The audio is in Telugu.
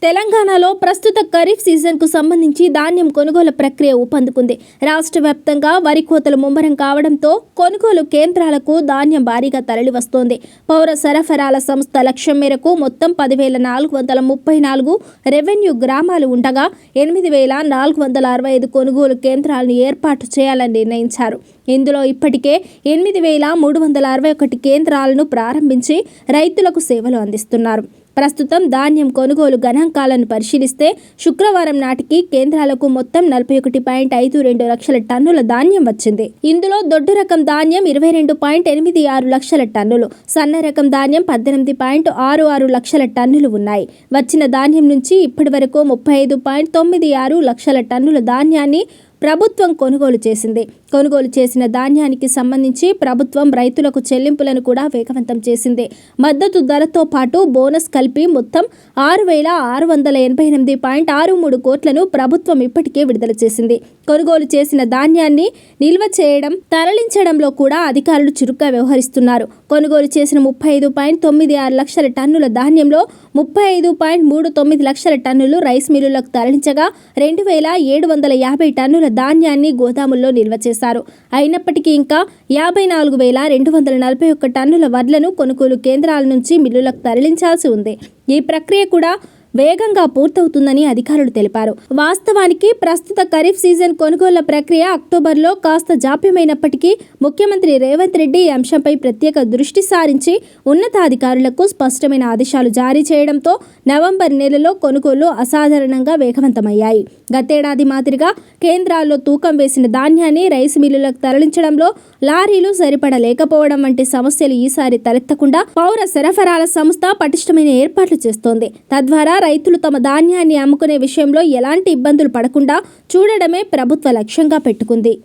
తెలంగాణలో ప్రస్తుత ఖరీఫ్ సీజన్కు సంబంధించి ధాన్యం కొనుగోలు ప్రక్రియ ఊపందుకుంది. రాష్ట్ర వ్యాప్తంగా వరి కోతలు ముమ్మరం కావడంతో కొనుగోలు కేంద్రాలకు ధాన్యం భారీగా తరలివస్తోంది. పౌర సరఫరాల సంస్థ లక్ష్యం మేరకు మొత్తం 10,434 రెవెన్యూ గ్రామాలు ఉండగా 8,465 కొనుగోలు కేంద్రాలను ఏర్పాటు చేయాలని నిర్ణయించారు. ఇందులో ఇప్పటికే 8,361 కేంద్రాలను ప్రారంభించి రైతులకు సేవలు అందిస్తున్నారు. ప్రస్తుతం ధాన్యం కొనుగోలు గణాంకాలను పరిశీలిస్తే శుక్రవారం నాటికి కేంద్రాలకు మొత్తం 41.52 లక్షల టన్నుల ధాన్యం వచ్చింది. ఇందులో దొడ్డు రకం ధాన్యం 22.86 లక్షల టన్నులు, సన్న రకం ధాన్యం 18.66 లక్షల టన్నులు ఉన్నాయి. వచ్చిన ధాన్యం నుంచి ఇప్పటి వరకు 35.96 లక్షల టన్నుల ధాన్యాన్ని ప్రభుత్వం కొనుగోలు చేసింది. కొనుగోలు చేసిన ధాన్యానికి సంబంధించి ప్రభుత్వం రైతులకు చెల్లింపులను కూడా వేగవంతం చేసింది. మద్దతు ధరతో పాటు బోనస్ కలిపి మొత్తం 6,688.63 కోట్లను ప్రభుత్వం ఇప్పటికే విడుదల చేసింది. కొనుగోలు చేసిన ధాన్యాన్ని నిల్వ చేయడం, తరలించడంలో కూడా అధికారులు చురుగ్గా వ్యవహరిస్తున్నారు. కొనుగోలు చేసిన 35.96 లక్షల టన్నుల ధాన్యంలో 35.39 లక్షల టన్నులు రైస్ మిల్లులకు తరలించగా 2,750 టన్నుల ధాన్యాన్ని గోదాముల్లో నిల్వ చేశారు. అయినప్పటికీ ఇంకా 54,241 టన్నుల వడ్లను కొనుగోలు కేంద్రాల నుంచి మిల్లులకు తరలించాల్సి ఉంది. ఈ ప్రక్రియ కూడా వేగంగా పూర్తవుతుందని అధికారులు తెలిపారు. వాస్తవానికి ప్రస్తుత ఖరీఫ్ సీజన్ కొనుగోళ్ల ప్రక్రియ అక్టోబర్లో కాస్త జాప్యమైనప్పటికీ ముఖ్యమంత్రి రేవంత్ రెడ్డి ఈ అంశంపై ప్రత్యేక దృష్టి సారించి ఉన్నతాధికారులకు స్పష్టమైన ఆదేశాలు జారీ చేయడంతో నవంబర్ నెలలో కొనుగోళ్లు అసాధారణంగా వేగవంతమయ్యాయి. గతేడాది మాదిరిగా కేంద్రాల్లో తూకం వేసిన ధాన్యాన్ని రైస్ మిల్లులకు తరలించడంలో లారీలు సరిపడలేకపోవడం వంటి సమస్యలు ఈసారి తలెత్తకుండా పౌర సరఫరాల సంస్థ పటిష్టమైన ఏర్పాట్లు చేస్తోంది. తద్వారా రైతులు తమ ధాన్యాన్ని అమ్ముకునే విషయంలో ఎలాంటి ఇబ్బందులు పడకుండా చూడడమే ప్రభుత్వ లక్ష్యంగా పెట్టుకుంది.